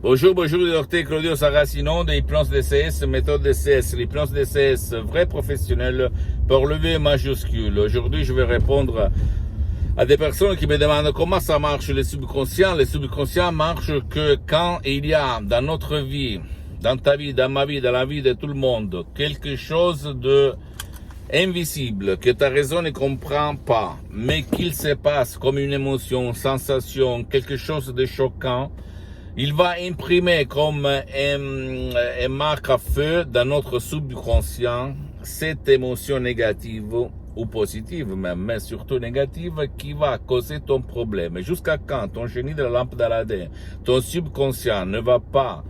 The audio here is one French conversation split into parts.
Bonjour, docteur Claudio Saracino de l'hypnose DCS, méthode DCS, l'hypnose DCS, vrai professionnel pour lever majuscule. Aujourd'hui, je vais répondre à des personnes qui me demandent comment ça marche le subconscient. Le subconscient marche que quand il y a dans notre vie, dans ta vie, dans ma vie, dans la vie de tout le monde, quelque chose de invisible, que ta raison ne comprend pas, mais qu'il se passe comme une émotion, sensation, quelque chose de choquant, il va imprimer comme un marque à feu dans notre subconscient cette émotion négative ou positive même, mais surtout négative, qui va causer ton problème. Jusqu'à quand ton génie de la lampe d'Aladin, ton subconscient ne va pas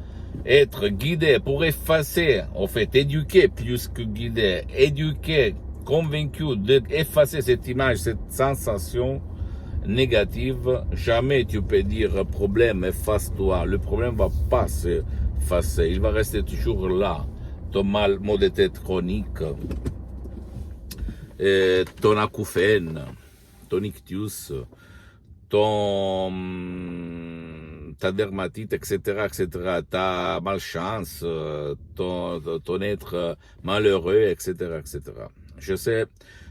être guidé pour effacer, en fait, éduquer plus que guider, éduquer, convaincu d'effacer cette image, cette sensation négative, jamais tu peux dire problème, efface-toi. Le problème va pas se effacer, il va rester toujours là. Ton mal de tête chronique, ton acouphène, ton ictus, ta dermatite, etc., ta malchance, ton être malheureux, etc. Je sais,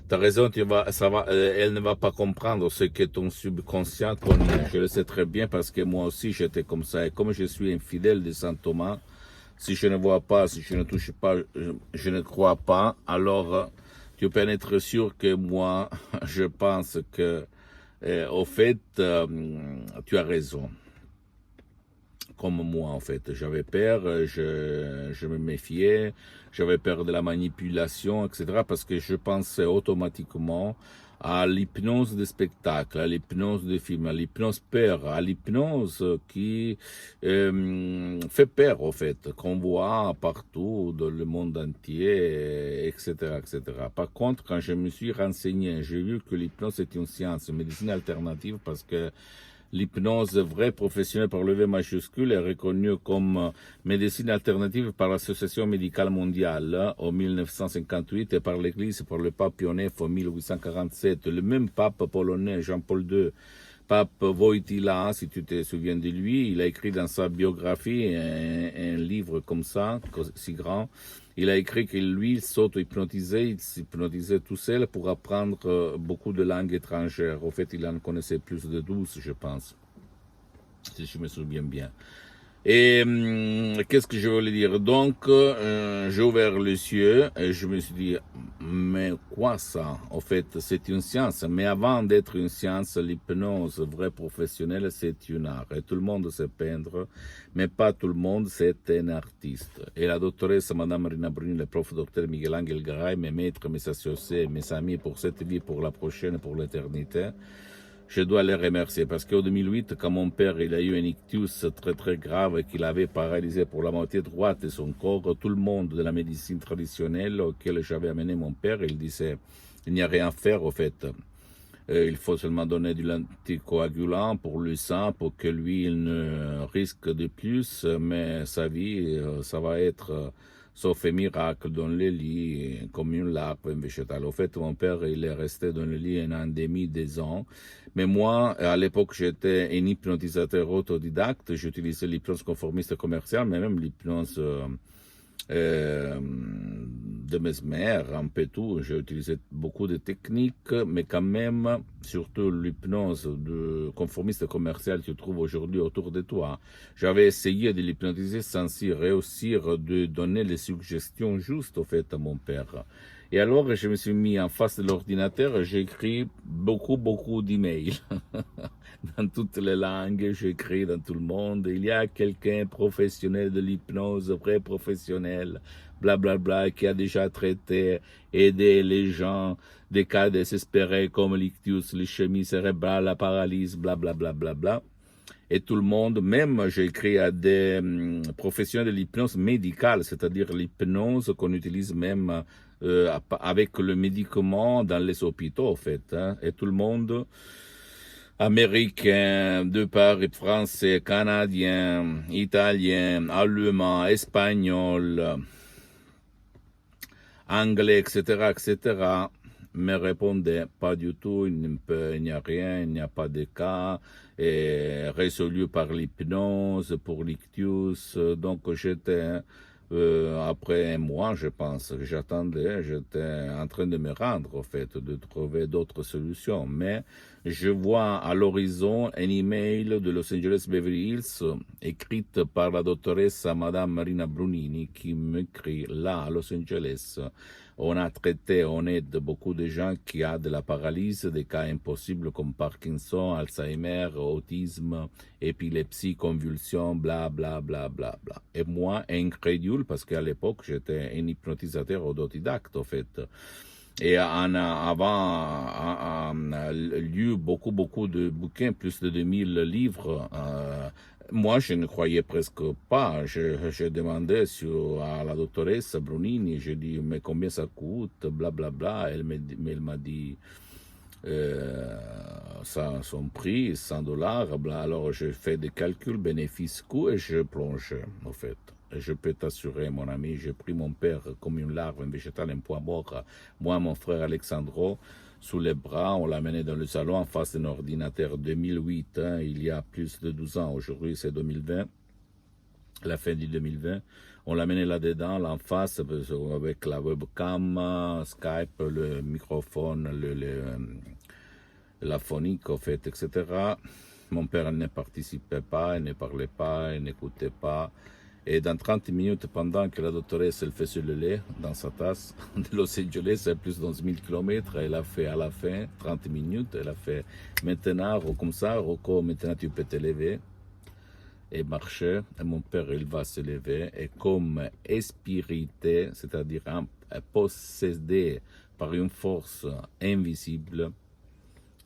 t'as raison, elle ne va pas comprendre ce que ton subconscient connaît. Je le sais très bien parce que moi aussi j'étais comme ça. Et comme je suis infidèle de Saint Thomas, si je ne vois pas, si je ne touche pas, je ne crois pas, alors tu peux être sûr que moi, je pense que, au fait, tu as raison. Comme moi, en fait, j'avais peur, je me méfiais, j'avais peur de la manipulation, etc., parce que je pensais automatiquement à l'hypnose de spectacle, à l'hypnose de film, à l'hypnose peur, à l'hypnose qui fait peur, en fait, qu'on voit partout dans le monde entier, etc. Par contre, quand je me suis renseigné, j'ai vu que l'hypnose est une science, une médecine alternative, parce que l'hypnose vraie professionnelle par le V majuscule est reconnue comme médecine alternative par l'Association médicale mondiale en 1958 et par l'Église, par le pape Pie IX en 1847. Le même pape polonais, Jean-Paul II, pape Wojtyła, si tu te souviens de lui, il a écrit dans sa biographie un livre comme ça, si grand. Il a écrit que lui, il s'auto-hypnotisait, il s'hypnotisait tout seul pour apprendre beaucoup de langues étrangères. Au fait, il en connaissait plus de 12, je pense, si je me souviens bien. Et qu'est-ce que je voulais dire? Donc, j'ai ouvert les yeux et je me suis dit, mais quoi ça? En fait, c'est une science. Mais avant d'être une science, l'hypnose vraie professionnelle, c'est une art. Et tout le monde sait peindre, mais pas tout le monde, c'est un artiste. Et la doctoresse, Madame Rina Bruni, le prof docteur Miguel Angel Garay, mes maîtres, mes associés, mes amis pour cette vie, pour la prochaine, pour l'éternité, je dois les remercier parce qu'en 2008, quand mon père il a eu un ictus très grave et qu'il avait paralysé pour la moitié droite de son corps, tout le monde de la médecine traditionnelle auquel j'avais amené mon père, il disait il n'y a rien à faire au fait. Il faut seulement donner de l'anticoagulant pour le sang pour que lui il ne risque de plus, mais sa vie, ça va être sauf un miracle dans le lit, comme une larve végétale. Au fait, mon père, il est resté dans le lit un an et demi, 2 ans. Mais moi, à l'époque, j'étais un hypnotisateur autodidacte. J'utilisais l'hypnose conformiste commerciale, mais même l'hypnose de Mesmer, un peu tout. J'ai utilisé beaucoup de techniques, mais quand même, surtout l'hypnose de conformiste commercial que tu trouves aujourd'hui autour de toi. J'avais essayé de l'hypnotiser sans y réussir de donner les suggestions justes, au fait, à mon père. Et alors, je me suis mis en face de l'ordinateur, j'ai écrit beaucoup d'emails. Dans toutes les langues, j'écris dans tout le monde. Il y a quelqu'un professionnel de l'hypnose, vrai professionnel, blablabla, qui a déjà traité, aidé les gens, des cas désespérés comme l'ictus, l'ischémie cérébrale, la paralysie, blablabla. Et tout le monde, même j'ai écrit à des professionnels de l'hypnose médicale, c'est-à-dire l'hypnose qu'on utilise même avec le médicament dans les hôpitaux, en fait. Hein. Et tout le monde, américain, de Paris, français, canadien, italien, allemand, espagnol, anglais, etc., me répondait pas du tout, il n'y a rien, il n'y a pas de cas, et résolu par l'hypnose, pour l'ictus. Donc j'étais, après un mois, je pense, que j'attendais, j'étais en train de me rendre, au fait, de trouver d'autres solutions. Mais je vois à l'horizon un email de Los Angeles Beverly Hills écrite par la doctoresse Madame Marina Brunini qui m'écrit là à Los Angeles. On a traité, on aide beaucoup de gens qui ont de la paralysie, des cas impossibles comme Parkinson, Alzheimer, autisme, épilepsie, convulsion, bla bla bla bla bla. Et moi, incrédule, parce qu'à l'époque, j'étais un hypnotisateur autodidacte, en fait. Et on a avant lu beaucoup de bouquins, plus de 2000 livres. Moi, je ne croyais presque pas. Je demandais à la doctoresse Brunini, je dis, mais combien ça coûte, blablabla. Bla, bla. Elle m'a dit, ça, son prix, $100. Bla. Alors, je fais des calculs bénéfices-coûts et je plonge, en fait. Je peux t'assurer, mon ami, j'ai pris mon père comme une larve, un végétal, un point mort. Moi, mon frère Alexandro, sous les bras, on l'a mené dans le salon en face d'un ordinateur 2008, hein, il y a plus de 12 ans. Aujourd'hui, c'est 2020, la fin du 2020. On l'a mené là-dedans, là en face, avec la webcam, Skype, le microphone, la phonique, en fait, etc. Mon père ne participait pas, il ne parlait pas, il n'écoutait pas. Et dans 30 minutes, pendant que la doctoresse elle faisait le lait dans sa tasse, de Los Angeles, c'est plus de 11 000 km, elle a fait à la fin 30 minutes, elle a fait maintenant, comme ça, Rocco, maintenant tu peux te lever et marcher. Et mon père, il va se lever et comme espirité, c'est-à-dire possédé par une force invisible,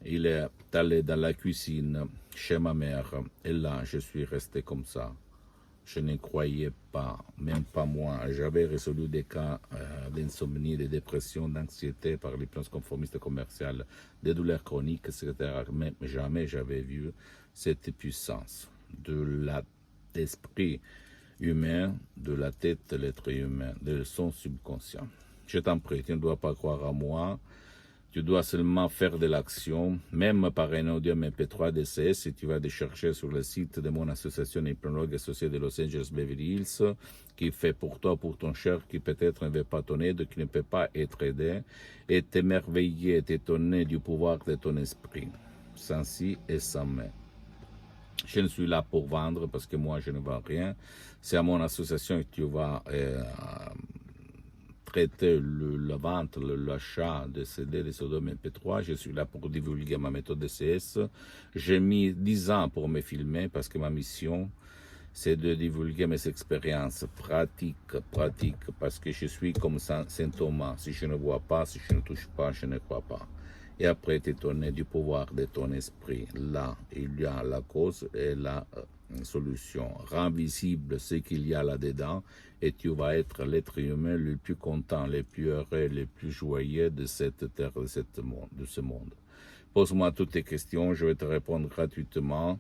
il est allé dans la cuisine chez ma mère et là, je suis resté comme ça. Je ne croyais pas, même pas moi. J'avais résolu des cas d'insomnie, de dépression, d'anxiété par l'hypnose conformiste commerciale, des douleurs chroniques, etc. Mais jamais j'avais vu cette puissance de l'esprit humain, de la tête de l'être humain, de son subconscient. Je t'en prie, tu ne dois pas croire à moi. Tu dois seulement faire de l'action, même par un audio MP3 DCS, si tu vas te chercher sur le site de mon association hypnologue associée de Los Angeles Beverly Hills, qui fait pour toi, pour ton cher, qui peut-être ne veut pas ton aide, qui ne peut pas être aidé, et t'émerveiller, t'étonner du pouvoir de ton esprit, sans si et sans mais. Je ne suis là pour vendre parce que moi je ne vends rien. C'est à mon association que tu vas traiter la vente, l'achat de CD, de Sodome MP3. Je suis là pour divulguer ma méthode DCS. J'ai mis 10 ans pour me filmer parce que ma mission, c'est de divulguer mes expériences pratiques, parce que je suis comme Saint Thomas. Si je ne vois pas, si je ne touche pas, je ne crois pas. Et après t'étonner du pouvoir de ton esprit. Là, il y a la cause et la solution. Rends visible ce qu'il y a là-dedans et tu vas être l'être humain le plus content, le plus heureux, le plus joyeux de cette terre, de ce monde. Pose-moi toutes tes questions, je vais te répondre gratuitement.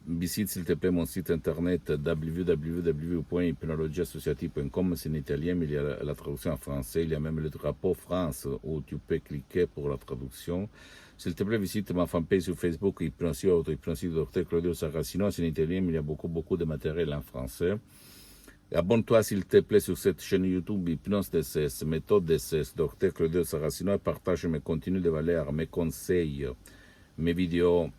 Visite s'il te plaît mon site internet www.hypnologieassociative.com, c'est en italien mais il y a la traduction en français, il y a même le drapeau France où tu peux cliquer pour la traduction. S'il te plaît visite ma fanpage sur Facebook Hypnosie Auto-Hypnosie du Dr Claudio Saracino, c'est en italien mais il y a beaucoup de matériel en français. Abonne-toi s'il te plaît sur cette chaîne YouTube Hypnose DCS, méthode DCS, Dr Claudio Saracino, et partage mes contenus de valeur, mes conseils, mes vidéos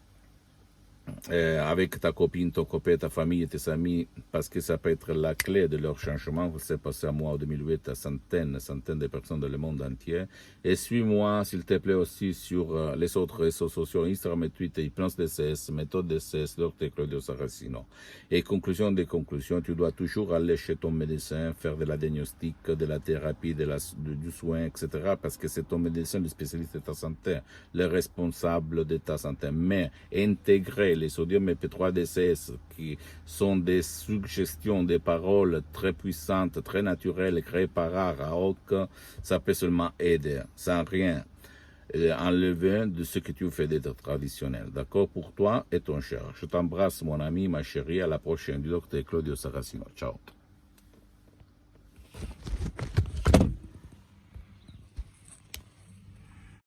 avec ta copine, ton copain, ta famille, tes amis, parce que ça peut être la clé de leur changement. C'est passé à moi en 2008 à centaines de personnes dans le monde entier. Et suis-moi, s'il te plaît, aussi sur les autres réseaux sociaux, Instagram et Twitter, Hypnose DCS, méthode DCS, Dr Claudio Saracino. Et conclusion des conclusions, tu dois toujours aller chez ton médecin, faire de la diagnostic, de la thérapie, du soin, etc. Parce que c'est ton médecin, le spécialiste de ta santé, le responsable de ta santé. Mais intégrer les sodium MP3 DCS qui sont des suggestions, des paroles très puissantes, très naturelles, créées par Raok, ça peut seulement aider, sans rien enlever de ce que tu fais d'être traditionnel. D'accord, pour toi et ton cher. Je t'embrasse mon ami, ma chérie, à la prochaine du Dr Claudio Saracino. Ciao.